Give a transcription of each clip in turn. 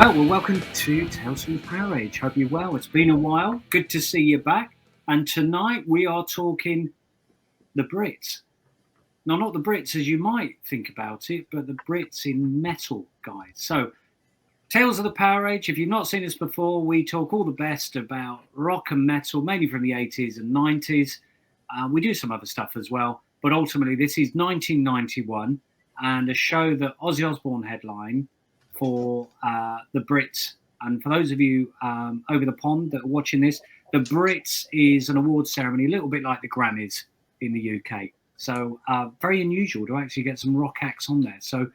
Well, welcome to Tales from the PowerAge. Hope you're well. It's been a while. Good to see you back. And tonight we are talking the Brits. No, not the Brits as you might think about it, but the Brits in metal, guys. So, Tales of the PowerAge. If you've not seen us before, we talk all the best about rock and metal, mainly from the 80s and 90s. We do some other stuff as well. But ultimately, this is 1991 and a show that Ozzy Osbourne headlined for the Brits. And for those of you over the pond that are watching this, the Brits is an awards ceremony, a little bit like the Grammys in the UK. So very unusual to actually get some rock acts on there. So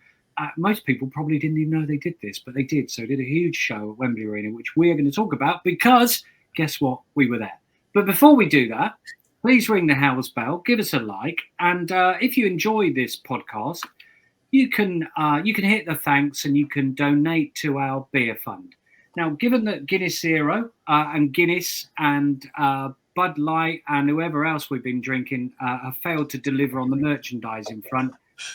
most people probably didn't even know they did this, but they did. So they did a huge show at Wembley Arena, which we're going to talk about because guess what? We were there. But before we do that, please ring the house bell, give us a like. And if you enjoy this podcast, you can hit the thanks and you can donate to our beer fund. Now, given that Guinness Zero and Guinness and Bud Light and whoever else we've been drinking have failed to deliver on the merchandising front,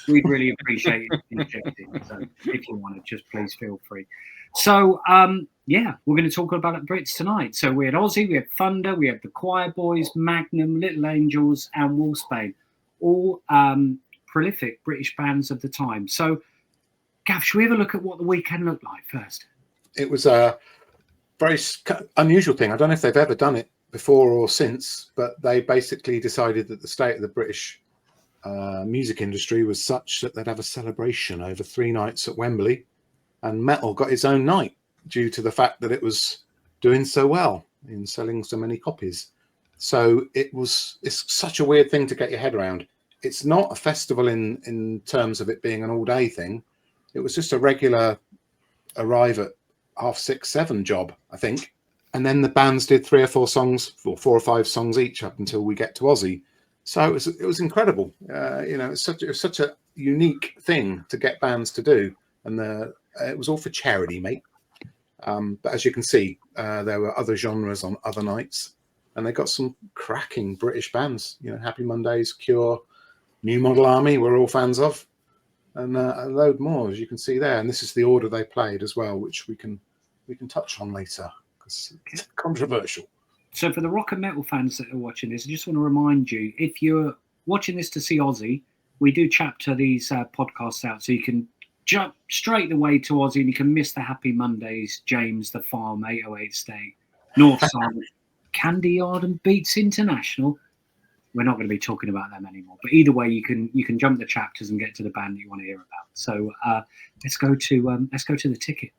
we'd really appreciate it injecting. So if you want to, just please feel free. So, we're going to talk about the Brits tonight. So we had Ozzy, we had Thunder, we had the Quireboys, Magnum, Little Angels and Wolfsbane, all prolific British bands of the time. So, Gav, should we have a look at what the weekend looked like first? It was a very unusual thing. I don't know if they've ever done it before or since, but they basically decided that the state of the British music industry was such that they'd have a celebration over 3 nights at Wembley, and metal got its own night due to the fact that it was doing so well in selling so many copies. So it's such a weird thing to get your head around. It's not a festival in terms of it being an all-day thing. It was just a regular arrive at 6:30, 7 job, I think. And then the bands did 3 or 4 songs, or 4 or 5 songs each up until we get to Ozzy. So it was incredible. It's such a unique thing to get bands to do. And it was all for charity, mate. But as you can see, there were other genres on other nights. And they got some cracking British bands. Happy Mondays, Cure, New Model Army, we're all fans of, and a load more, as you can see there. And this is the order they played as well, which we can touch on later because it's controversial. So for the rock and metal fans that are watching this, I just want to remind you, if you're watching this to see Ozzy, we do chapter these podcasts out, so you can jump straight away to Ozzy and you can miss the Happy Mondays, James, The Farm, 808 Stay, Northside, Candy Yard and Beats International. We're not going to be talking about them anymore. But either way, you can jump the chapters and get to the band that you want to hear about. So let's go to the ticket.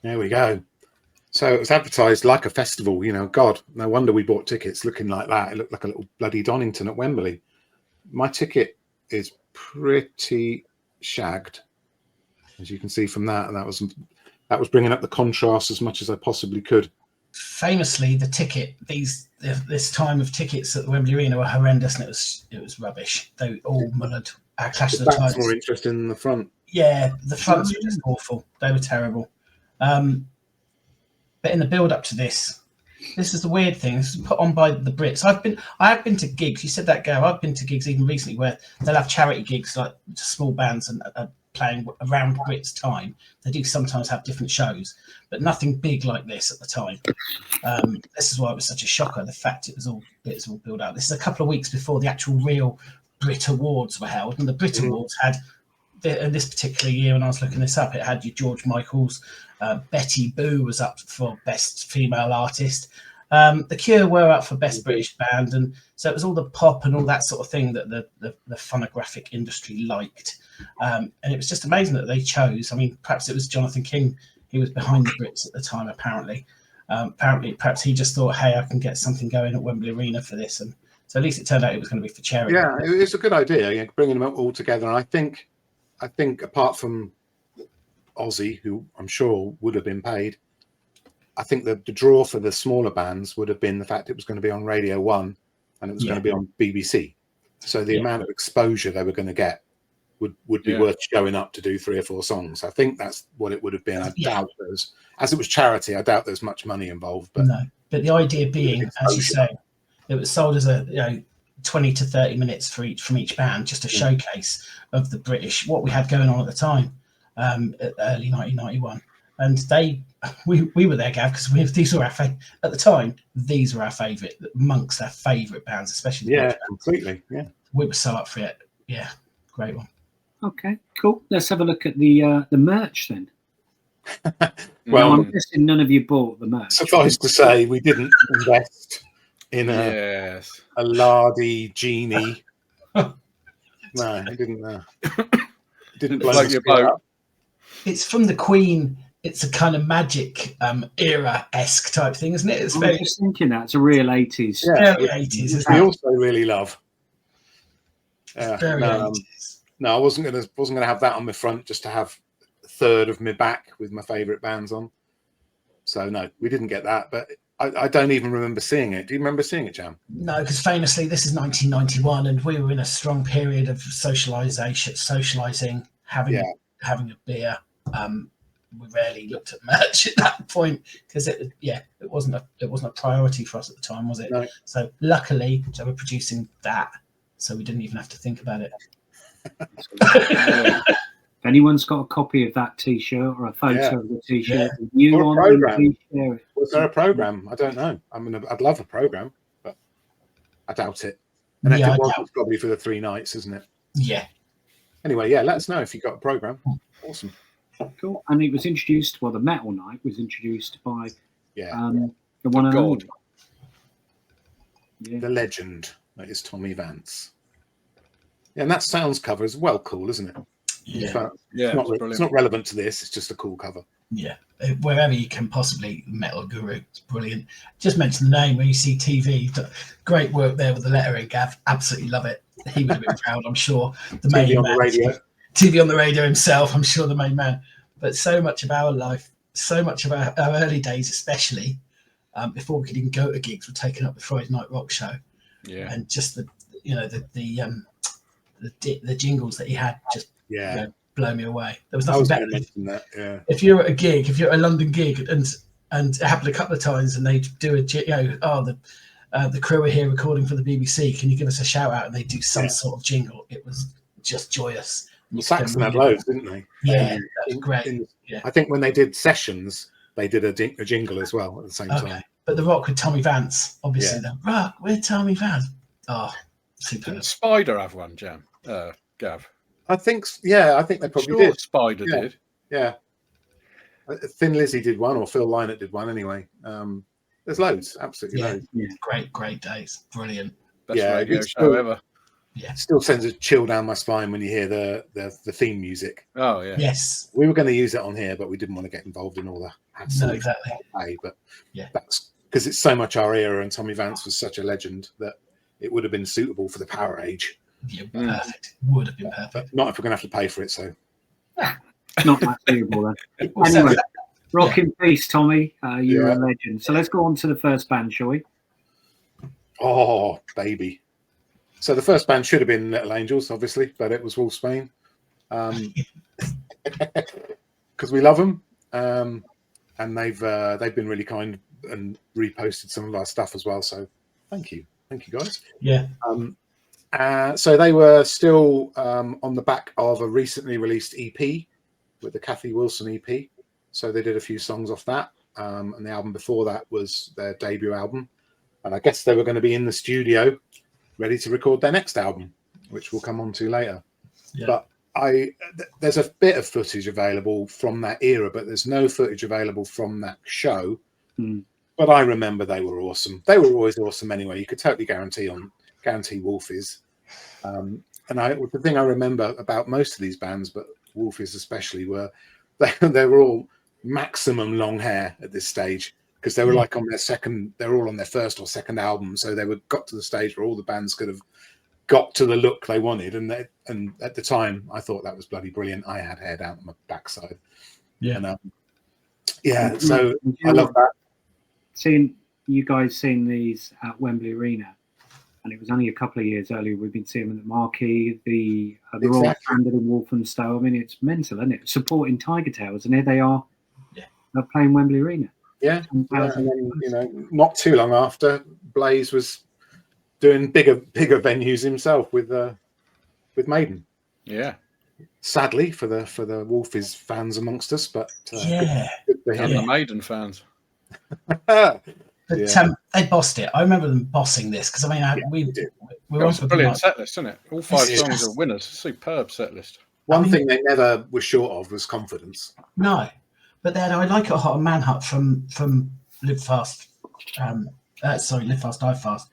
There we go. So it was advertised like a festival. God, no wonder we bought tickets looking like that. It looked like a little bloody Donington at Wembley. My ticket is pretty shagged, as you can see from that. And that was bringing up the contrast as much as I possibly could. Famously, the ticket this time of tickets at the Wembley Arena were horrendous, and it was rubbish. They all mullered. Our Clash of the Titans. More interesting than the front. Yeah, the fronts were just awful. They were terrible. But in the build up to this is the weird thing. This is put on by the Brits. I have been to gigs. You said that, Gav. I've been to gigs even recently where they'll have charity gigs, like small bands and playing around Brits time. They do sometimes have different shows, but nothing big like this at the time. This is why it was such a shocker, the fact it was all built out. This is a couple of weeks before the actual real Brit Awards were held, and the Brit Awards had, in this particular year, when I was looking this up, it had your George Michael's, Betty Boo was up for Best Female Artist. The Cure were up for Best British Band, and so it was all the pop and all that sort of thing that the phonographic industry liked. And it was just amazing that they chose. I mean, perhaps it was Jonathan King who was behind the Brits at the time. Apparently, perhaps he just thought, "Hey, I can get something going at Wembley Arena for this," and so at least it turned out it was going to be for charity. Yeah, it's a good idea. Bringing them all together. And I think apart from Ozzy, who I'm sure would have been paid, I think the draw for the smaller bands would have been the fact it was going to be on Radio 1 and it was going to be on BBC. So the amount of exposure they were going to get would be worth showing up to do 3 or 4 songs. I think that's what it would have been. I doubt there's, as it was charity, I doubt there's much money involved. But no, but the idea being, as you say, it was sold as a 20 to 30 minutes from each band, just a showcase of the British, what we had going on at the time, early 1991. And we were there, Gav, because these were at the time. These were our favourite, amongst our favourite bands, especially the bands. Completely. Yeah, We were so up for it. Yeah, great one. Okay, cool. Let's have a look at the merch then. well, I'm guessing none of you bought the merch. suffice to say, we didn't invest in a lardy genie. No, it didn't. Didn't blow like your boat. It's from the Queen. It's a kind of magic era-esque type thing, isn't it? It's I was just thinking that. It's a real 80s. Yeah, very 80s. We also really love. Very 80s. No, I wasn't gonna have that on my front just to have a third of my back with my favourite bands on. So no, we didn't get that, but I don't even remember seeing it. Do you remember seeing it, Jam? No, because famously, this is 1991, and we were in a strong period of socialising, having a beer. We rarely looked at merch at that point because it wasn't a priority for us at the time, was it? No. So luckily, they were producing that, so we didn't even have to think about it. If anyone's got a copy of that T-shirt or a photo of the T-shirt, or a program. Share it. Was there a program? I don't know. I'd love a program, but I doubt it. And if it was, it's probably for the 3 nights, isn't it? Yeah. Anyway, let us know if you got a program. Awesome. Cool. And it was introduced. Well, the Metal Night was introduced by the one and only. The legend that is Tommy Vance. Yeah, and that sounds cover is well cool, isn't it? Yeah. It's not relevant to this. It's just a cool cover. Yeah. Wherever you can possibly, Metal Guru. It's brilliant. Just mention the name when you see TV. Great work there with the lettering, Gav. Absolutely love it. He would have been proud, I'm sure. The main TV on man, the radio. TV on the radio himself, I'm sure the main man. But so much of our life, so much of our early days, especially before we could even go to gigs, were taken up with Friday Night Rock Show. Yeah. And just the jingles that he had just blow me away. There was nothing better. That, yeah. If you're at a gig, if you're at a London gig, and it happened a couple of times, and they do the crew are here recording for the BBC. Can you give us a shout out? And they do some sort of jingle. It was just joyous. Saxon had loads, didn't they? Yeah, that was great. I think when they did sessions, they did a jingle as well at the same time. But the Rock with Tommy Vance, obviously. The Rock with Tommy Vance. Oh, super. Didn't Spider have one, Jam? Gav? I think they probably did. Spider did. Yeah. Thin Lizzy did one, or Phil Lynott did one anyway. There's loads, absolutely loads. Yeah. Great days. Brilliant. Best radio show ever. Yeah. Still sends a chill down my spine when you hear the theme music. Oh yeah. Yes. We were going to use it on here, but we didn't want to get involved in all the No, exactly. But that's because it's so much our era, and Tommy Vance was such a legend that it would have been suitable for the PowerAge. Yeah, perfect. Would have been perfect. But not if we're going to have to pay for it. So not that suitable then. Anyway, rock in peace, Tommy. You're a legend. So let's go on to the first band, shall we? Oh, baby. So the first band should have been Little Angels, obviously, but it was Wolfsbane. Because we love them. And they've been really kind and reposted some of our stuff as well. So thank you guys. Yeah. So they were still on the back of a recently released EP with the Kathy Wilson EP. So they did a few songs off that. And the album before that was their debut album. And I guess they were going to be in the studio ready to record their next album, which we'll come on to later. Yeah. But there's a bit of footage available from that era, but there's no footage available from that show. But I remember they were awesome. They were always awesome anyway. You could totally guarantee Wolfies. And the thing I remember about most of these bands, but Wolfies especially, were they were all maximum long hair at this stage, because they were like on their second. They were all on their first or second album, so they got to the stage where all the bands could have got to the look they wanted. And at the time, I thought that was bloody brilliant. I had hair down my backside. Yeah, and, so I love that. Seeing you guys seeing these at Wembley Arena, and it was only a couple of years earlier we've been seeing them at the Marquee, the Royal Standard in Walthamstow. I mean, it's mental, isn't it? Supporting Tiger Tales, and here they are, they're playing Wembley Arena. Yeah, and then, not too long after, Blaze was doing bigger venues himself with Maiden. Yeah, sadly for the Wolfies fans amongst us, but Yeah. good to And hear. the Maiden fans. But Yeah. they bossed it. I remember them bossing this because we did. were It on was a for brilliant night. set list, isn't it? All 5 It's songs just- are winners. Superb set list. One thing they never were short of was confidence. No, but then I Like It Hot and Manhunt from Live Fast. Live Fast, Die Fast,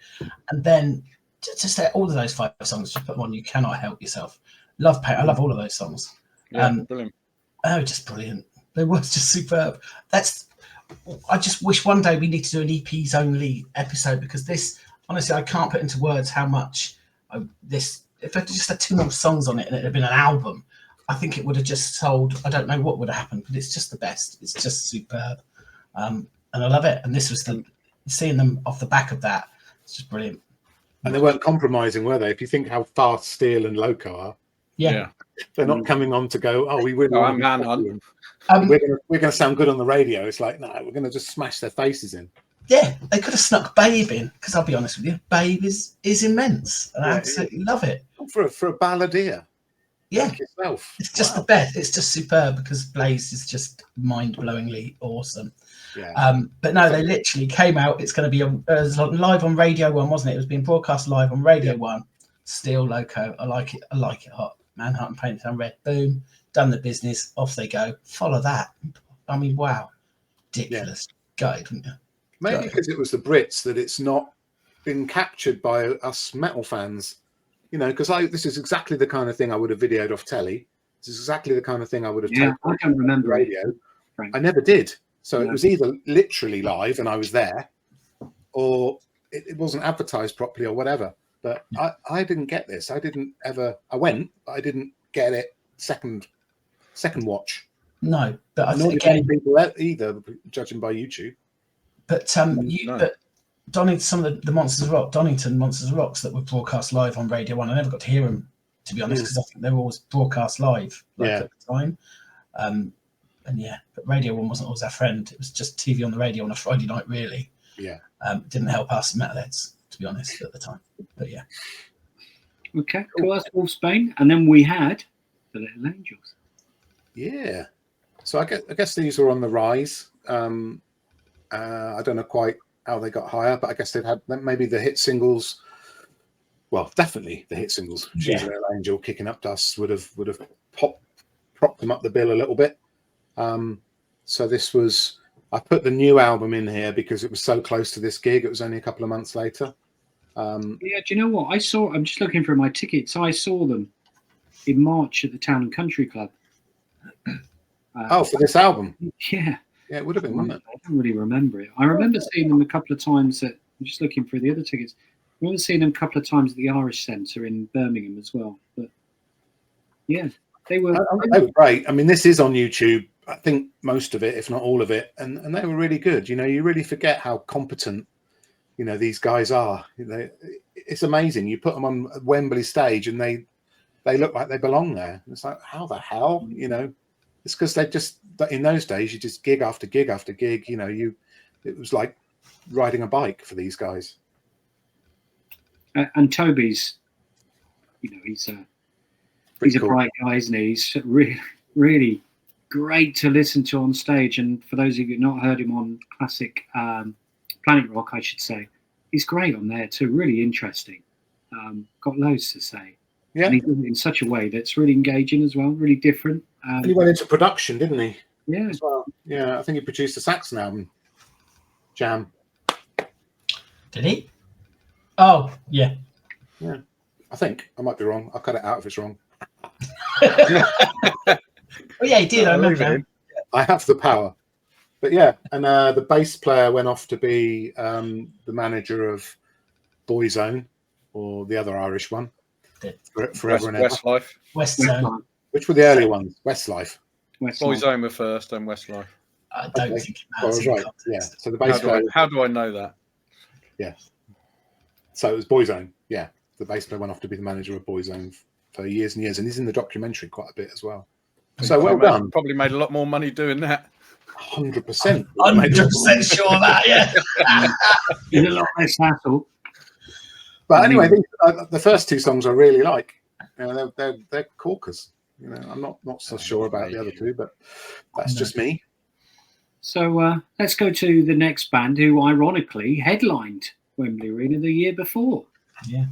and then just all of those 5 songs. Just put them on. You cannot help yourself. Love Pain. I love all of those songs. Yeah, brilliant. Oh, just brilliant. They were just superb. I just wish one day we need to do an EPs only episode, because this, honestly, I can't put into words how much if I just had 2 more songs on it and it had been an album, I think it would have just sold. I don't know what would have happened, but it's just the best. It's just superb. And I love it. And this was seeing them off the back of that. It's just brilliant. And they weren't compromising, were they? If you think how fast Steel and Loco are, Yeah. they're not coming on to go, oh, we really I'm Manhunt. we're going to sound good on the radio. It's like, no, we're going to just smash their faces in. Yeah, they could have snuck Babe in, because I'll be honest with you, Babe is immense, and I absolutely love it. For a balladeer. Yeah, like yourself. It's just the best. It's just superb, because Blaze is just mind-blowingly awesome. Yeah. But no, they literally came out. It's going to be live on Radio 1, wasn't it? It was being broadcast live on Radio 1. Steel, Loco. I like it hot. Manhunt and Paint Town Red. Boom. Done the business. Off they go. Follow that. I mean, wow. Ridiculous. Gutted, wouldn't you? Maybe because it was the Brits that it's not been captured by us metal fans. You know, because this is exactly the kind of thing I would have videoed off telly. This is exactly the kind of thing I would have taken I don't remember radio. Frank. I never did. So it was either literally live and I was there, or it wasn't advertised properly or whatever. But I didn't get this. I went, but I didn't get it second watch. No, but I Nor think did again, people either, judging by YouTube. but No. but Donington, some of the Monsters of Rock, Donington Monsters of Rocks that were broadcast live on Radio 1. I never got to hear them, to be honest, because I think they were always broadcast live at the time. And but Radio 1 wasn't always our friend. It was just TV on the radio on a Friday night, really. Yeah. Didn't help us metalheads, to be honest, at the time. But yeah. Okay, cool. That's Wolfsbane. And then we had the Little Angels. Yeah. So I guess these were on the rise. I don't know quite how they got higher, but I guess they've had maybe the hit singles. Well, definitely the hit singles. She's a Little Angel, Kicking Up Dust would have propped them up the bill a little bit. So this was, I put the new album in here because it was so close to this gig. It was only a couple of months later. Do you know what? I'm just looking for my tickets. I saw them in March at the Town and Country Club. For this album? Yeah. Yeah, it would have been, wouldn't it? I don't really remember it. I remember seeing them a couple of times I'm just looking through the other tickets. I remember seeing them a couple of times at the Irish Centre in Birmingham as well. But yeah, they were great. I mean, this is on YouTube. I think most of it, if not all of it, and they were really good. You know, you really forget how competent, you know, these guys are. It's amazing. You put them on a Wembley stage and they look like they belong there. It's like, how the hell, you know? It's because they just, in those days, you just gig after gig after gig. You know, it was like riding a bike for these guys. And Toby's, you know, he's a Cool. bright guy, isn't he? He's really, really great to listen to on stage. And for those of you who've not heard him on classic Planet Rock, I should say, he's great on there too. Really interesting. Got loads to say. Yeah. And he does it in such a way that's really engaging as well, really different. And he went into production, didn't he? Yeah. As well. Yeah, I think he produced the Saxon album, Jam. Did he? Oh, yeah. Yeah. I think. I might be wrong. I'll cut it out if it's wrong. Oh, yeah, he did. I remember that. I have the power. But yeah, and the bass player went off to be the manager of Boyzone, or the other Irish one, forever and ever. Westlife. West Zone. Which were the early ones? Westlife. Boyzone were first, then Westlife. I don't think it I matters. was right. Yeah. So the bass player. How do I know that? Yeah. So it was Boyzone. Yeah. The bass player went off to be the manager of Boyzone for years and years, and he's in the documentary quite a bit as well. So well done. Probably made a lot more money doing that. 100%. 100% sure that, yeah. There's a lot less hassle. But anyway, the first 2 songs I really like. You know, they're corkers. You know, I'm not so sure about the other two, but that's just me. So let's go to the next band who ironically headlined Wembley Arena the year before. Yeah.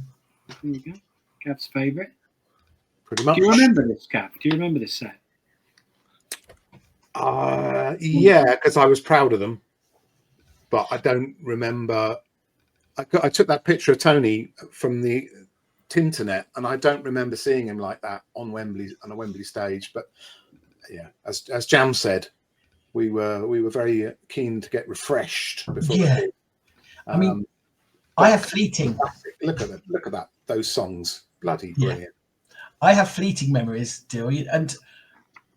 There you go. Gav's favourite. Pretty much. Do you remember this, Gav? Do you remember this set? Yeah, because I was proud of them, but I don't remember. I took that picture of Tony from the Tinternet, and I don't remember seeing him like that on a Wembley stage. But yeah, as Jam said, we were very keen to get refreshed before. Yeah. I mean, I have fleeting. Look at that. Those songs, bloody brilliant. I have fleeting memories, do you? And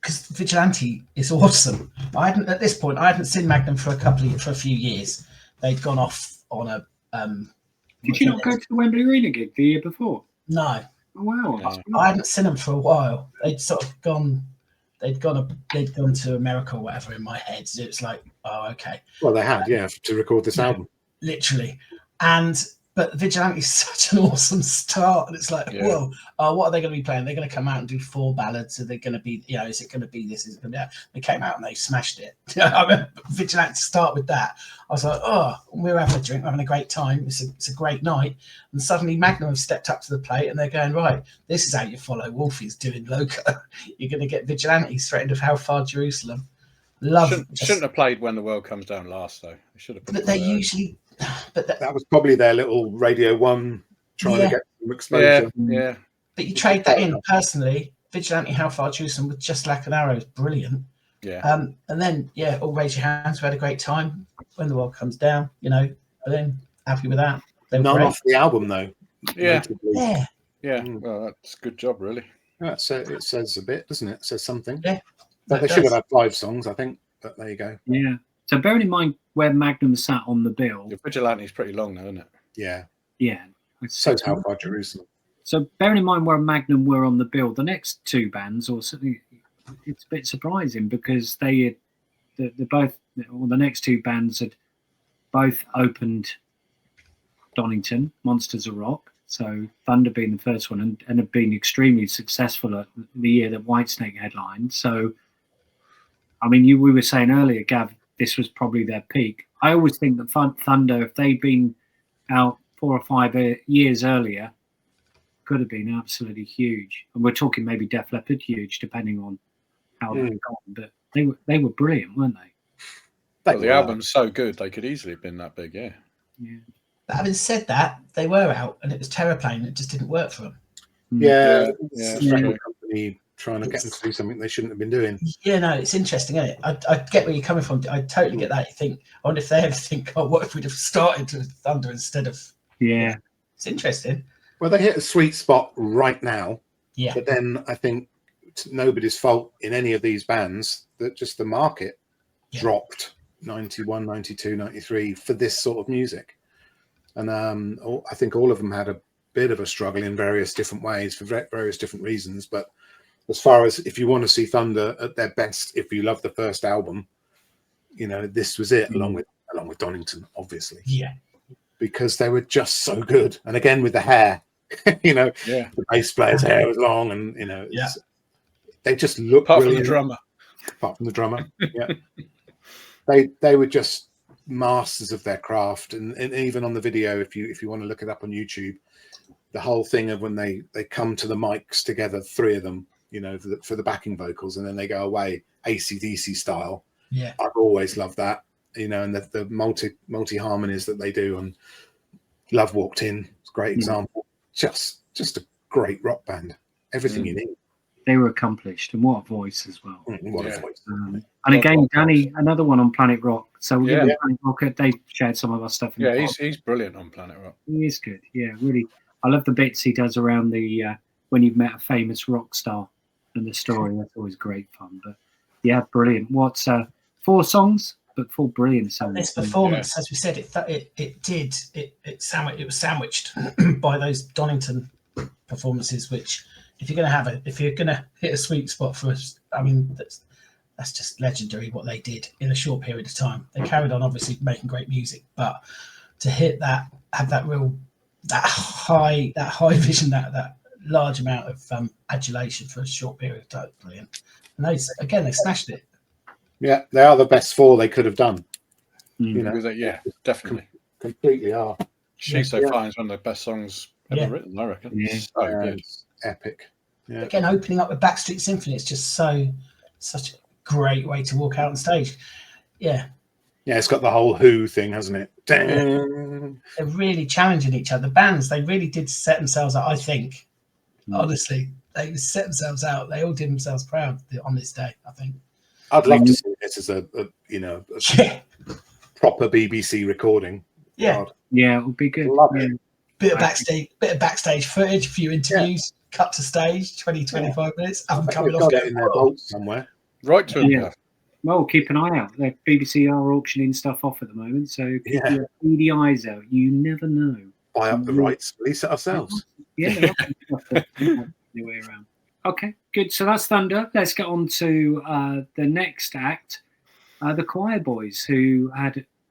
because Vigilante is awesome. At this point I hadn't seen Magnum for a few years. They'd gone off on a. Did you not go to the Wembley Arena gig the year before? No. Oh, wow. No. I hadn't seen them for a while. They'd sort of gone. They'd gone to America or whatever in my head. So it's like, oh, okay. Well, they had, to record this album. Literally. But Vigilante is such an awesome start. And it's like, whoa, what are they going to be playing? They're going to come out and do 4 ballads. Are they going to be, is it going to be this? Is it going to be that? They came out and they smashed it. I remember Vigilante to start with that. I was like, oh, we're having a drink, we're having a great time. It's a great night. And suddenly Magnum have stepped up to the plate and they're going, right, this is how you follow Wolfie's doing Loco. You're going to get Vigilante straight into How Far Jerusalem. Shouldn't have played When the World Comes Down last, though. They should have. But they usually. But that was probably their little Radio 1 trying to get some exposure. Yeah. But you trade that in personally. Vigilante, How Far Jerusalem with Just Like an Arrow is brilliant. Yeah. And then All Raise Your Hands. We had a great time. When the World Comes Down, but then happy with that. None off the album though. Yeah. Yeah. Yeah. Well, that's a good job, really. Yeah, so it says a bit, doesn't it? It says something. Yeah. But they should have had 5 songs, I think. But there you go. Yeah. So bearing in mind where Magnum sat on the bill. The Vigilante's pretty long, though, isn't it? Yeah. Yeah. So How Far Jerusalem. So bearing in mind where Magnum were on the bill, the next 2 bands, or something, it's a bit surprising because the next 2 bands had both opened Donington, Monsters of Rock. So Thunder being the first one and had been extremely successful at the year that Whitesnake headlined. So, I mean, we were saying earlier, Gav, this was probably their peak. I always think that Thunder, if they'd been out 4 or 5 years earlier, could have been absolutely huge. And we're talking maybe Def Leppard huge, depending on how they've gone. But they were brilliant, weren't they? Well, the album's so good, they could easily have been that big, yeah. But having said that, they were out and it was Terraplane. It just didn't work for them. Yeah. Company trying to get them to do something they shouldn't have been doing. Yeah, no, it's interesting, isn't it? I get where you're coming from. I totally get that. You think, I wonder if they ever think, oh, what if we'd have started with Thunder instead of... Yeah. It's interesting. Well, they hit a sweet spot right now. Yeah. But then I think it's nobody's fault in any of these bands that just the market dropped 91, 92, 93 for this sort of music. And I think all of them had a bit of a struggle in various different ways for various different reasons. But as far as if you want to see Thunder at their best, if you love the first album, this was it, along with Donington, obviously. Yeah. Because they were just so good. And again, with the hair, the bass player's hair was long and, they just looked brilliant. Apart from the drummer. Yeah. They were just masters of their craft. And even on the video, if you want to look it up on YouTube, the whole thing of when they come to the mics together, 3 of them, for the backing vocals, and then they go away, AC/DC style. Yeah. I've always loved that. And the multi harmonies that they do on Love Walked In, it's a great example. Just a great rock band. Everything you need. They were accomplished, and what a voice as well. What a voice. And again, Danny, another one on Planet Rock. So Planet Rock, they shared some of our stuff. He's brilliant on Planet Rock. He is good. Yeah, really. I love the bits he does around the when you've met a famous rock star and the story. That's always great fun. But yeah, brilliant. What's 4 songs? But 4 brilliant songs. This performance, as we said, it was sandwiched by those Donington performances. Which, if you're going to hit a sweet spot for us, I mean, that's just legendary what they did in a short period of time. They carried on, obviously making great music, but to hit that, have that high vision, that large amount of adulation for a short period of time. Brilliant. And they smashed it. Yeah, they are the best 4 they could have done. You know, yeah, definitely. Completely are. She's So Fine is one of the best songs ever written, I reckon. Yeah. So good. It's epic. Yeah. Again, opening up with Backstreet Symphony, it's just such a great way to walk out on stage. Yeah. Yeah, it's got the whole Who thing, hasn't it? Yeah. They're really challenging each other. The bands, they really did set themselves out, I think. Honestly, they set themselves out. They all did themselves proud on this day, I think. I'd love to see this as a proper BBC recording. Yeah. God. Yeah, it would be good. Love it. Bit of backstage footage, a few interviews, cut to stage, 20-25 minutes. Have them coming off. Got it in their vaults somewhere. Right to yeah. Well, keep an eye out. The BBC are auctioning stuff off at the moment, so keep your beady eyes out. You never know. Buy up the rights, release it ourselves. Yeah, anyway around. Okay, good. So that's Thunder. Let's get on to the next act, the Quireboys, who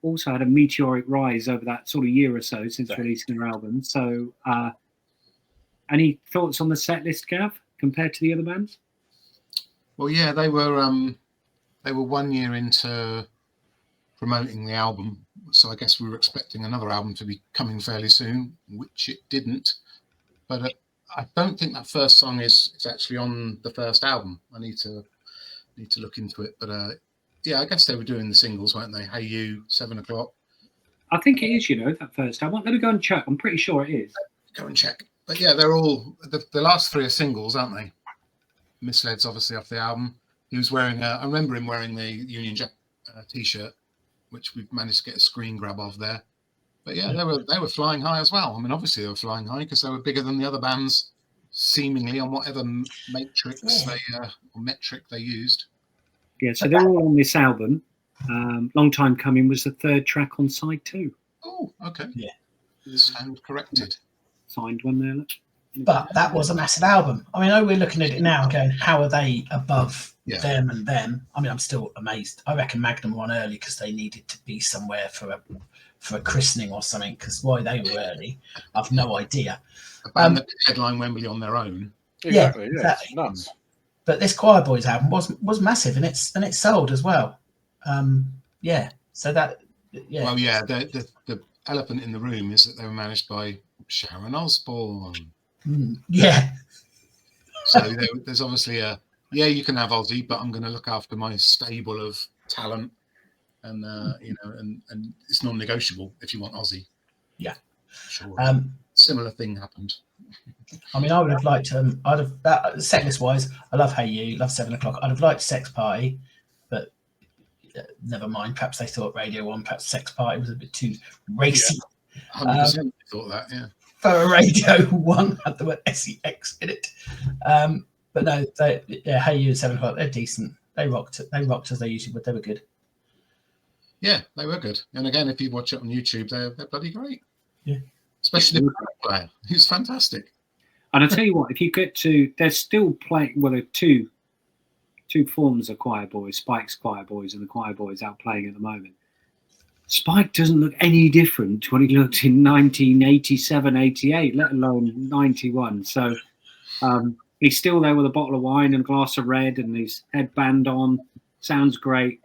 also had a meteoric rise over that sort of year or so since releasing their album. So, any thoughts on the set list, Gav, compared to the other bands? Well, yeah, they were 1 year into promoting the album, so I guess we were expecting another album to be coming fairly soon, which it didn't. But I don't think that first song is actually on the first album. I need to look into it. But yeah, I guess they were doing the singles, weren't they? Hey You, 7 o'clock. I think it is, that first album. Let me go and check. I'm pretty sure it is. Go and check. But yeah, they're all, the last 3 are singles, aren't they? Misled's obviously off the album. He was wearing, I remember him wearing the Union Jack t-shirt, which we've managed to get a screen grab of there. But yeah, they were flying high as well. I mean, obviously they were flying high because they were bigger than the other bands, seemingly, on whatever metric they used. Yeah, so they're all on this album. Long Time Coming was the 3rd track on side 2. Oh, okay. Yeah. Stand corrected. Signed one there. But that was a massive album. I mean, I know we're looking at it now and going, how are they above them and them? I mean, I'm still amazed. I reckon Magnum won early because they needed to be somewhere for a christening or something, because why they were early, I've no idea. A band that headline Wembley on their own. Exactly. Nuts. But this Quireboys album was massive, and it sold as well. So that Well, yeah, the elephant in the room is that they were managed by Sharon Osbourne. Yeah. So there's obviously you can have Ozzy, but I'm going to look after my stable of talent, and and it's non-negotiable if you want Ozzy. Yeah. Sure. Similar thing happened. I mean, I would have liked set list wise. I love Hey You, love 7 o'clock. I'd have liked Sex Party, but never mind. Perhaps they thought Radio 1, perhaps Sex Party was a bit too racy. 100% thought that, yeah. For a Radio 1 had the word SEX in it. But no, Hey You and 7 o'clock, they're decent. They rocked as they usually would. They were good. Yeah, they were good. And again, if you watch it on YouTube, they're bloody great. Yeah. Especially the player. He's fantastic. And I tell you what, if you get to, they're still playing. Well, there are two forms of Quireboys: Spike's Quireboys and the Quireboys out playing at the moment. Spike doesn't look any different to what he looked in 1987, 88, let alone 91. So he's still there with a bottle of wine and a glass of red and his headband on. Sounds great.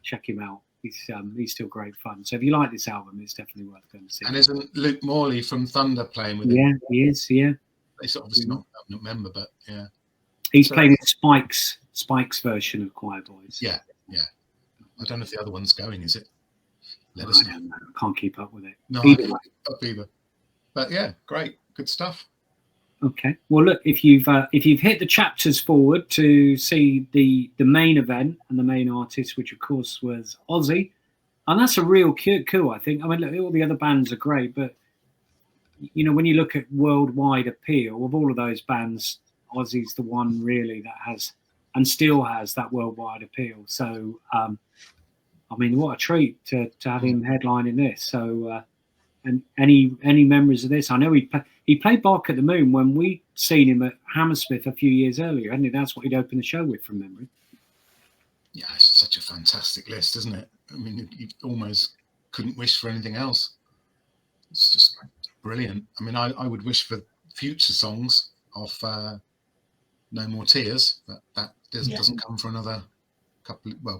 Check him out. He's still great fun. So if you like this album, it's definitely worth going to see. And isn't Luke Morley from Thunder playing with him? Yeah, he is. Yeah, he's obviously not a member, but yeah, he's playing Spike's version of Quireboys. Yeah. I don't know if the other one's going. Is it? Let us know. I can't keep up with it. No, I can't keep up either. But yeah, great, good stuff. Okay. Well, look, if you've hit the chapters forward to see the main event and the main artist, which of course was Ozzy, and that's a real coup, I think. I mean, look, all the other bands are great, but when you look at worldwide appeal of all of those bands, Ozzy's the one really that has and still has that worldwide appeal. So, I mean, what a treat to have him headlining this. So, and any memories of this? I know he played Bark at the Moon when we seen him at Hammersmith a few years earlier, hadn't he? That's what he'd opened the show with, from memory. Yeah, it's such a fantastic list, isn't it? I mean, you almost couldn't wish for anything else. It's just brilliant. I mean, I would wish for future songs off No More Tears, but that doesn't come for another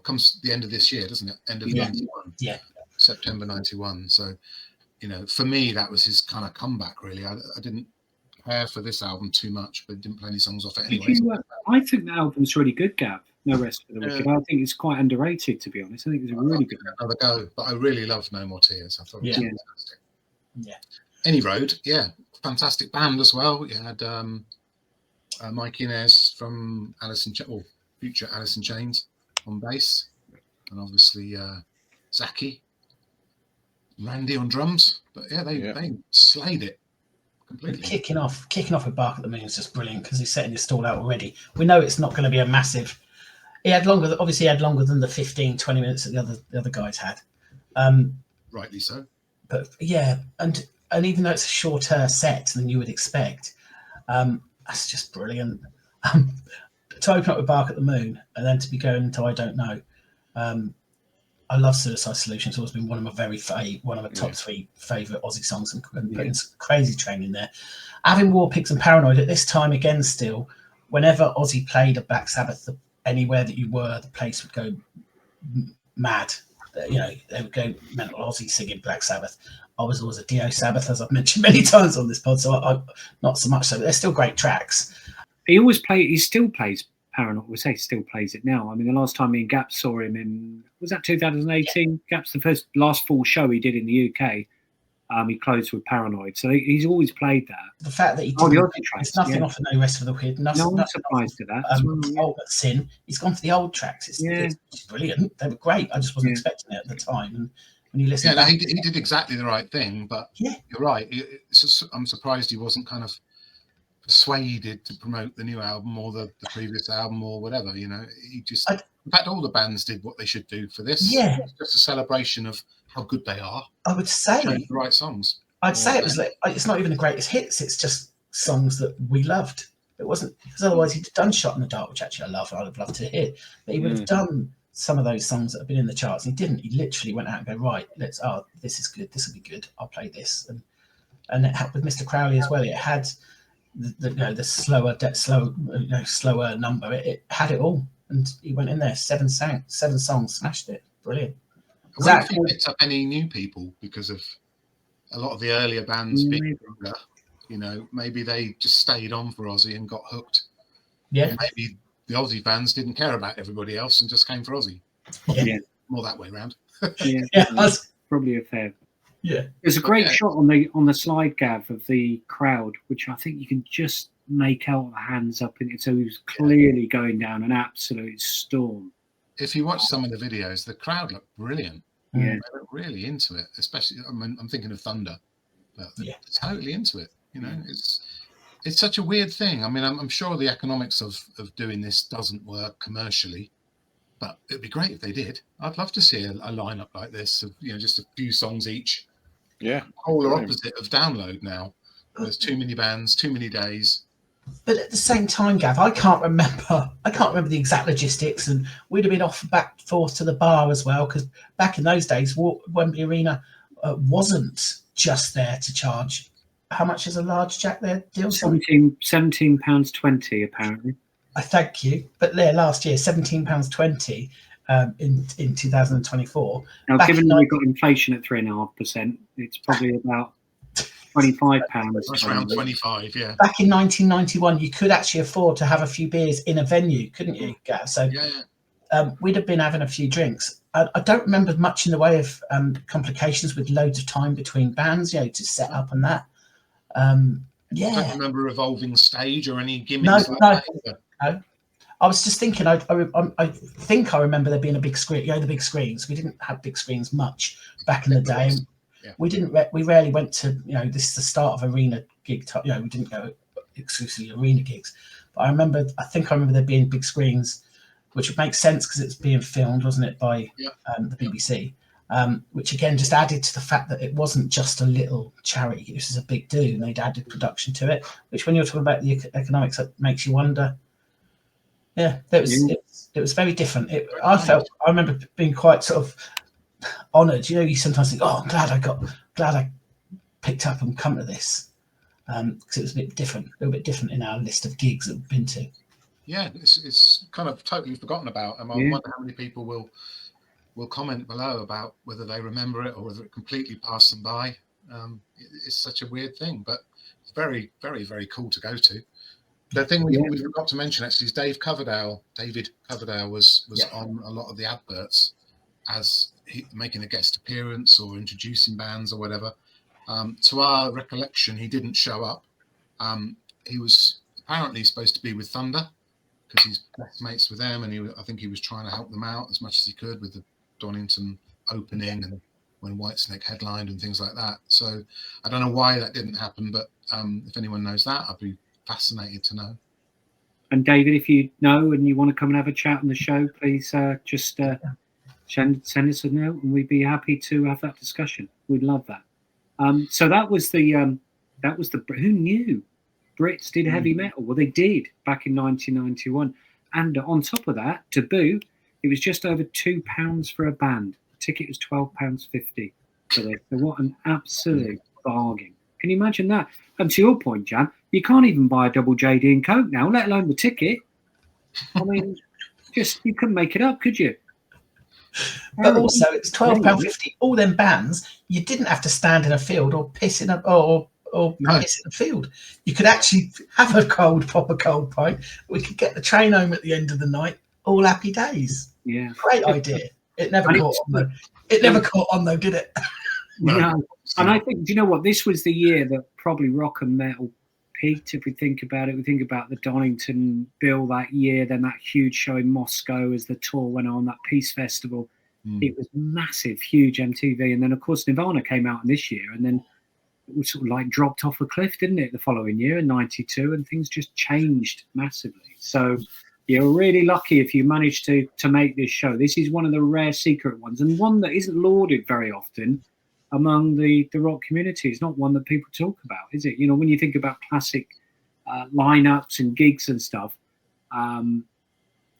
comes the end of this year, doesn't it? End of 91. Yeah. September 91. So, for me, that was his kind of comeback, really. I didn't care for this album too much, but didn't play any songs off it anyway. I think the album's really good, Gav. No Rest for the Wicked. I think it's quite underrated, to be honest. I think it's a really good album. Another go, but I really loved No More Tears. I thought it was fantastic. Yeah. Any Road, fantastic band as well. You had Mike Inez from future Alice in Chains on bass, and obviously Zaki, Randy on drums. But they slayed it completely. Kicking off with Bark at the Moon is just brilliant because he's setting his stall out already. We know it's not going to be a massive. He had longer than the 15-20 minutes that the other guys had. Rightly so. But and even though it's a shorter set than you would expect, that's just brilliant. To open up with Bark at the Moon and then to be going into I Don't Know. I love Suicide Solution. It's always been one of my top 3 favourite Ozzy songs, and putting Crazy Train in there. Having War Pigs and Paranoid at this time again, still, whenever Ozzy played a Black Sabbath, anywhere that you were, the place would go mad. They would go mental. Ozzy singing Black Sabbath. I was always a Dio Sabbath, as I've mentioned many times on this pod, so I not so much so, but they're still great tracks. He still plays Paranoid. We say still plays it now. I mean, the last time me and Gaps saw him was that 2018? Yeah. Gaps, the last full show he did in the UK. He closed with Paranoid, so he's always played that. The fact that he did there's nothing off of No Rest for the Wicked. No one's surprised to that. Ultimate Sin. He's gone for the old tracks. It's brilliant. They were great. I just wasn't expecting it at the time. And when you listen, he did exactly the right thing. But you're right. I'm surprised he wasn't kind of persuaded to promote the new album or the previous album or whatever. He just. In fact, all the bands did what they should do for this. Yeah, it's just a celebration of how good they are. I would say the right songs. I'd say it was it's not even the greatest hits. It's just songs that we loved. It wasn't, because otherwise he'd done Shot in the Dark, which actually I love. I'd have loved to hear. But he would have done some of those songs that have been in the charts. And he didn't. He literally went out and go, right, this is good. This will be good. I'll play this. And it had with Mr. Crowley as well. It had the slower number. It had it all. And he went in there, 7 songs, smashed it. Brilliant. I wonder if he picked up any new people because of a lot of the earlier bands being younger. Maybe they just stayed on for Ozzy and got hooked. Yeah. Or maybe the Ozzy fans didn't care about everybody else and just came for Ozzy. Yeah. More that way around. That's probably a fair. Yeah. There's a great shot on the slide, Gav, of the crowd, which I think you can just make out the hands up in it. So he was clearly going down an absolute storm. If you watch some of the videos, the crowd looked brilliant. Yeah. They look really into it, especially, I'm thinking of Thunder, but they're totally into it. It's such a weird thing. I mean, I'm sure the economics of doing this doesn't work commercially, but it'd be great if they did. I'd love to see a lineup like this of, just a few songs each. Yeah. Polar opposite of Download now. There's too many bands, too many days. But at the same time, Gav, I can't remember the exact logistics, and we'd have been off back forth to the bar as well, because back in those days, Wembley Arena wasn't just there to charge. How much is a large jack there, Deal? £17.20 apparently. I thank you, but there last year, £17.20 in 2024. Now, given that we've got inflation at 3.5%, it's probably about £25. That's around 25, yeah. Back in 1991, you could actually afford to have a few beers in a venue, couldn't you, Gav? So we'd have been having a few drinks. I don't remember much in the way of complications with loads of time between bands, to set up and that. I don't remember a revolving stage or any gimmicks No. I was just thinking, I think I remember there being a big screen, the big screens. We didn't have big screens much back in the day. We rarely went to, this is the start of arena gig time. We didn't go exclusively arena gigs. But I think I remember there being big screens, which would make sense because it's being filmed, wasn't it, by the BBC, which again just added to the fact that it wasn't just a little charity. This is a big do, and they'd added production to it, which when you're talking about the economics, it makes you wonder. Yeah, it was very different. I remember being quite sort of honoured. You sometimes think, oh, I'm glad I picked up and come to this. because it was a little bit different in our list of gigs that we've been to. Yeah, it's kind of totally forgotten about, and I wonder how many people will comment below about whether they remember it or whether it completely passed them by. It's such a weird thing, but it's very, very, very cool to go to. The thing we forgot to mention actually is David Coverdale was on a lot of the adverts as making a guest appearance or introducing bands or whatever. To our recollection, he didn't show up. He was apparently supposed to be with Thunder because he's best mates with them, and I think he was trying to help them out as much as he could with the Donington opening and when Whitesnake headlined and things like that. So I don't know why that didn't happen, but if anyone knows that, I'd be fascinated to know. And David, if you know and you want to come and have a chat on the show, please just send us a note, and we'd be happy to have that discussion. We'd love that. So that was the who knew Brits did heavy metal? Well, they did back in 1991, and on top of that, to boot, it was just over £2 for a band. The ticket was £12.50 for this. So what an absolute bargain! Can you imagine that? And to your point, Jan, you can't even buy a double JD and Coke now, let alone the ticket. I mean, you couldn't make it up, could you? But also, it's £12.50. All them bands, you didn't have to stand in a field or piss in a piss in a field. You could actually have a proper cold pint. We could get the train home at the end of the night. All happy days. Yeah, great idea. It never caught on though. It never caught on though, did it? No. And I think, do you know what? This was the year that probably rock and metal peaked. If we think about it, we think about the Donington bill that year, then that huge show in Moscow as the tour went on, that Peace Festival. It was massive, huge MTV. And then, of course, Nirvana came out this year, and then it was sort of like dropped off a cliff, didn't it, the following year in 92, and things just changed massively. So you're really lucky if you managed to make this show. This is one of the rare secret ones, and one that isn't lauded very often among the rock community. It's not one that people talk about, is it? You know, when you think about classic lineups and gigs and stuff,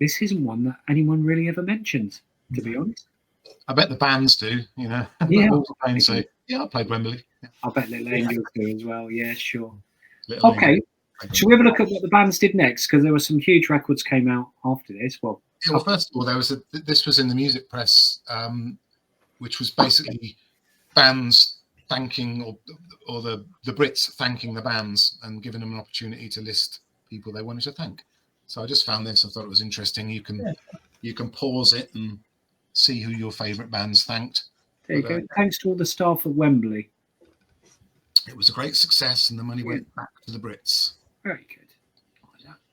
this isn't one that anyone really ever mentions, to be honest. I bet the bands do, you know. Yeah. Say, I played Wembley. Yeah. I bet Little Angels do as well. Yeah, sure. Okay. Shall we have a look at what the bands did next? Because there were some huge records came out after this. Well, first of all, this was in the music press, which was basically bands thanking or the Brits thanking the bands and giving them an opportunity to list people they wanted to thank. So I just found this. I thought it was interesting. You can pause it and see who your favourite bands thanked. There you go. Thanks to all the staff at Wembley. It was a great success, and the money went back to the Brits. Very good.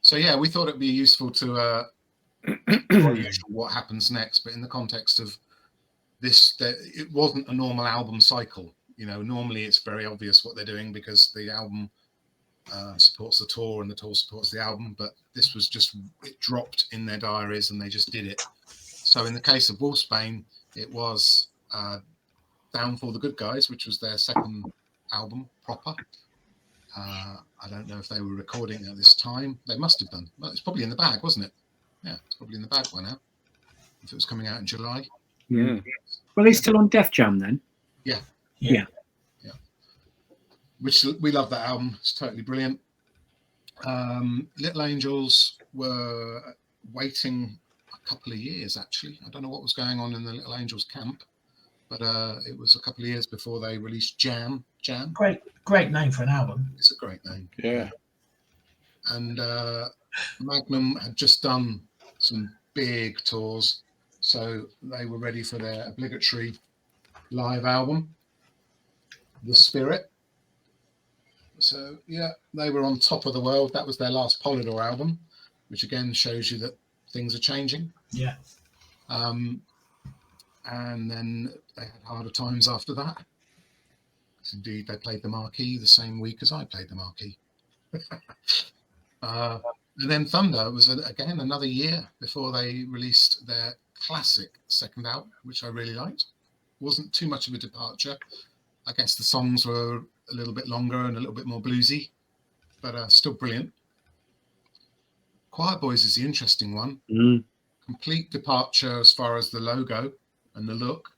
So yeah, we thought it'd be useful to what happens next, but in the context of this, it wasn't a normal album cycle. You know, normally it's very obvious what they're doing because the album supports the tour and the tour supports the album, but this was just, it dropped in their diaries and they just did it. So in the case of Wolfsbane, it was Down for the Good Guys, which was their second album proper. I don't know if they were recording at this time. They must have done. Well, it's probably in the bag, wasn't it? Yeah, it's probably in the bag by now. If it was coming out in July. Yeah. Well, he's still on Def Jam then. Yeah. Which we love that album. It's totally brilliant. Little Angels were waiting a couple of years, actually. I don't know what was going on in the Little Angels camp, but it was a couple of years before they released Jam. Great name for an album. It's a great name. Yeah. And Magnum had just done some big tours, so they were ready for their obligatory live album, The Spirit. So yeah, they were on top of the world. That was their last Polydor album, which again shows you that things are changing. Yeah. And then they had harder times after that. Indeed, they played the Marquee the same week as I played the Marquee. And then Thunder was, again, another year before they released their classic second album, which I really liked. Wasn't too much of a departure. I guess the songs were a little bit longer and a little bit more bluesy, but still brilliant. Quireboys is the interesting one. Complete departure as far as the logo and the look.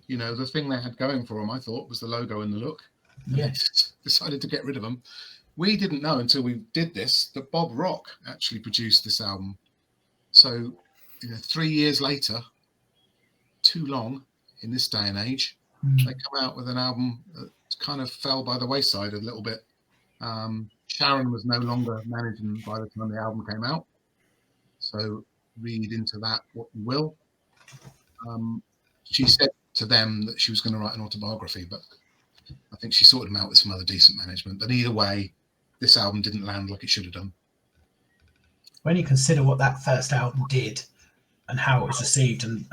You know, the thing they had going for them, I thought, was the logo and the look. Yes. Decided to get rid of them. We didn't know until we did this that Bob Rock actually produced this album. So, 3 years later, too long in this day and age, they come out with an album that kind of fell by the wayside a little bit. Sharon was no longer managing by the time the album came out. So read into that what you will. She said to them that she was going to write an autobiography, but I think she sorted them out with some other decent management. But either way, this album didn't land like it should have done. When you consider what that first album did and how it was received and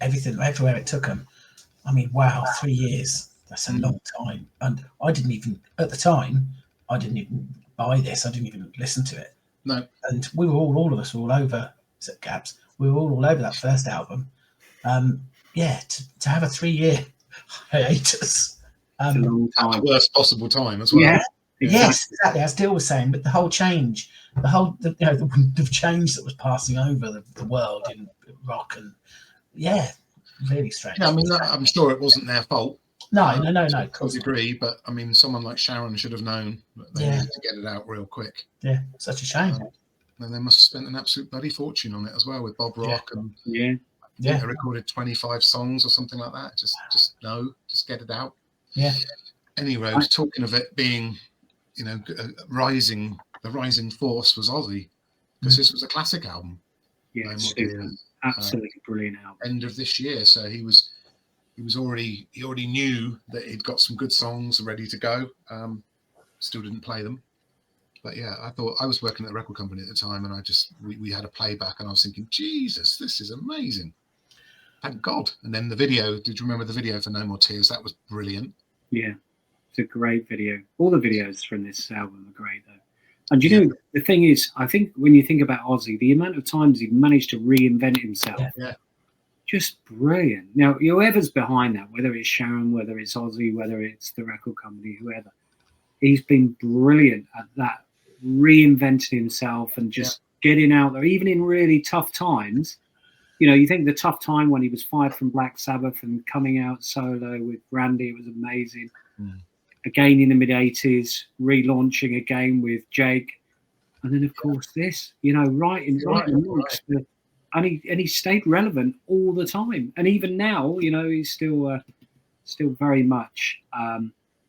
everything, everywhere it took them, I mean, wow, 3 years. That's a long time. And I didn't even, at the time, I didn't even buy this. I didn't even listen to it. No. And we were all of us were all over, except Gabs, we were all over that first album. To have a 3-year hiatus. It's a long time. At the worst possible time as well. Yeah. Yes, exactly. As Dill was saying, but the whole change, the change that was passing over the world in rock, and really strange. Yeah, I mean, I'm sure it wasn't their fault. No. To a degree, but I mean, someone like Sharon should have known that they needed to get it out real quick. Yeah, such a shame. And they must have spent an absolute bloody fortune on it as well with Bob Rock, and they recorded 25 songs or something like that. Just get it out. Yeah. Anyway, talking of it being, the rising force was Ozzy, because this was a classic album. Yeah, absolutely brilliant album. End of this year, so he already knew that he'd got some good songs ready to go. Still didn't play them, but I was working at the record company at the time, and we had a playback, and I was thinking, Jesus, this is amazing. Thank God. And then the video, did you remember the video for No More Tears? That was brilliant. Yeah, it's a great video. All the videos from this album are great, though. And the thing is, I think when you think about Ozzy, the amount of times he managed to reinvent himself, just brilliant. Now, whoever's behind that, whether it's Sharon, whether it's Ozzy, whether it's the record company, whoever, he's been brilliant at that, reinventing himself and just getting out there, even in really tough times. You think the tough time when he was fired from Black Sabbath and coming out solo with Randy, it was amazing. Again in the mid-'80s, relaunching again with Jake. And then, of course, this, right in amongst the... And he stayed relevant all the time. And even now, he's still very much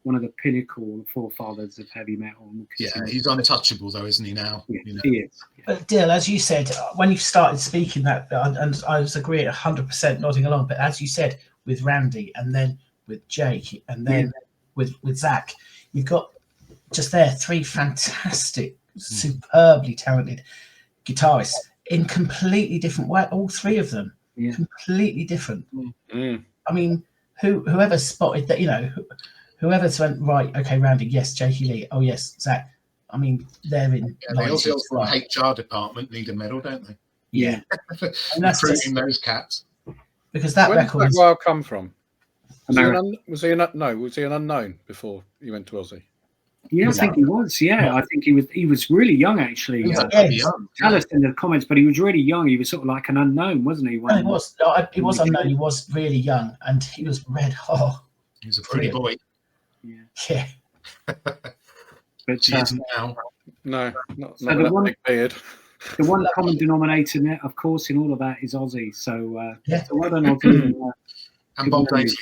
one of the pinnacle forefathers of heavy metal. Yeah, he's untouchable, though, isn't he now? Yeah, he is. But Dill, as you said, when you started speaking that, and I was agreeing 100% nodding along, but as you said, with Randy and then with Jake and then with Zach, you've got just there 3 fantastic, superbly talented guitarists in completely different way. All 3 of them, completely different. I mean, whoever spotted that, whoever's went, right, okay, Randy, yes, Jakey Lee, oh yes, Zach. I mean, they're in. They also from HR department need a medal, don't they? Yeah, and that's recruiting those cats. Because that record. Where did Zach come from? Was he an unknown before he went to Ozzy? Yeah, I think he was. Yeah, I think he was really young actually. Tell us in the comments, but he was really young. He was sort of like an unknown, wasn't he? No, he was. He was unknown. He was really young, and he was red hot. He was a pretty boy. Yeah. But she isn't now. No, not so the one big beard. The one common denominator, of course, in all of that is Ozzy. So, so well done, Ozzy. And Bob Daisy.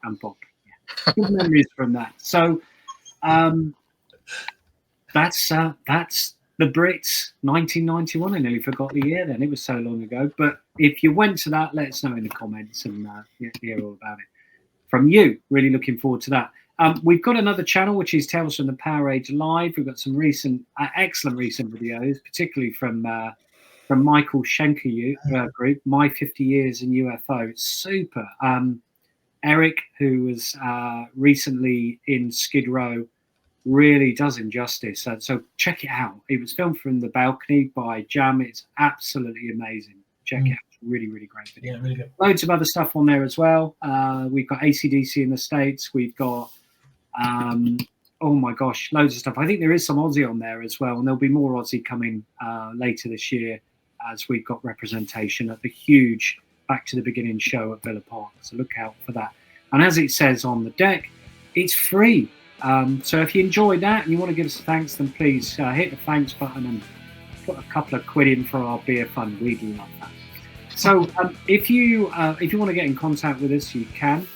And Bob. Yeah. Good memories from that. So, that's the Brits 1991. I nearly forgot the year then. It was so long ago. But if you went to that, let us know in the comments and hear all about it from you. Really looking forward to that. We've got another channel, which is Tales from the PowerAge Live. We've got some excellent recent videos, particularly from Michael Schenker group, My 50 Years in UFO. It's super. Eric, who was recently in Skid Row, really does him justice. So check it out. It was filmed from the balcony by Jam. It's absolutely amazing. Check it out. Really, really great video. Yeah, really good. Loads of other stuff on there as well. We've got AC/DC in the States. We've got, oh my gosh, loads of stuff. I think there is some Ozzy on there as well. And there'll be more Ozzy coming later this year as we've got representation at the huge Back to the Beginning show at Villa Park. So look out for that. And as it says on the deck, it's free. So if you enjoyed that and you want to give us a thanks, then please hit the thanks button and put a couple of quid in for our beer fund. We'd love that. So if you want to get in contact with us, you can.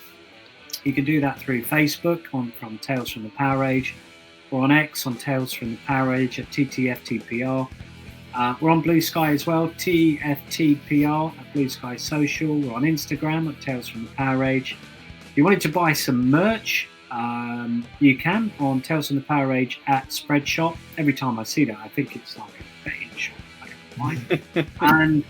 You can do that through Facebook from Tales from the PowerAge, or on X on Tales from the PowerAge at TTFTPR. We're on Bluesky as well, TFTPR at Bluesky Social. We're on Instagram at Tales from the PowerAge. If you wanted to buy some merch, you can on Tales from the PowerAge at Spreadshop. Every time I see that, I think it's like a betting shop. And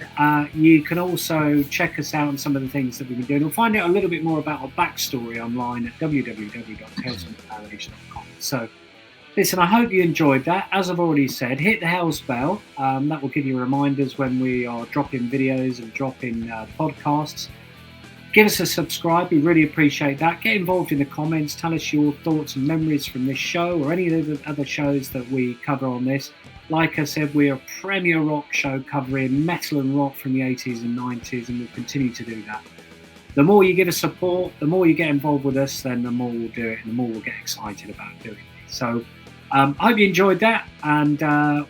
you can also check us out on some of the things that we've been doing. You'll find out a little bit more about our backstory online at www.talesfromthepowerage.com. So, listen, I hope you enjoyed that. As I've already said, hit the Hell's Bell. That will give you reminders when we are dropping videos and dropping podcasts. Give us a subscribe. We really appreciate that. Get involved in the comments. Tell us your thoughts and memories from this show or any of the other shows that we cover on this. Like I said, we're a premier rock show covering metal and rock from the 80s and 90s, and we'll continue to do that. The more you give us support, the more you get involved with us, then the more we'll do it and the more we'll get excited about doing it. So I hope you enjoyed that, and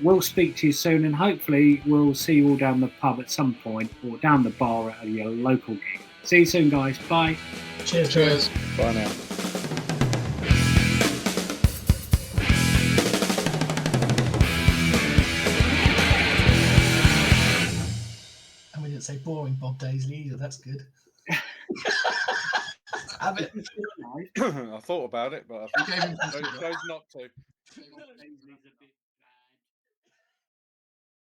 we'll speak to you soon, and hopefully we'll see you all down the pub at some point or down the bar at your local gig. See you soon, guys. Bye. Cheers. Bye now. And we didn't say boring Bob Daisley either. That's good. Have it. I thought about it, but I chose not to.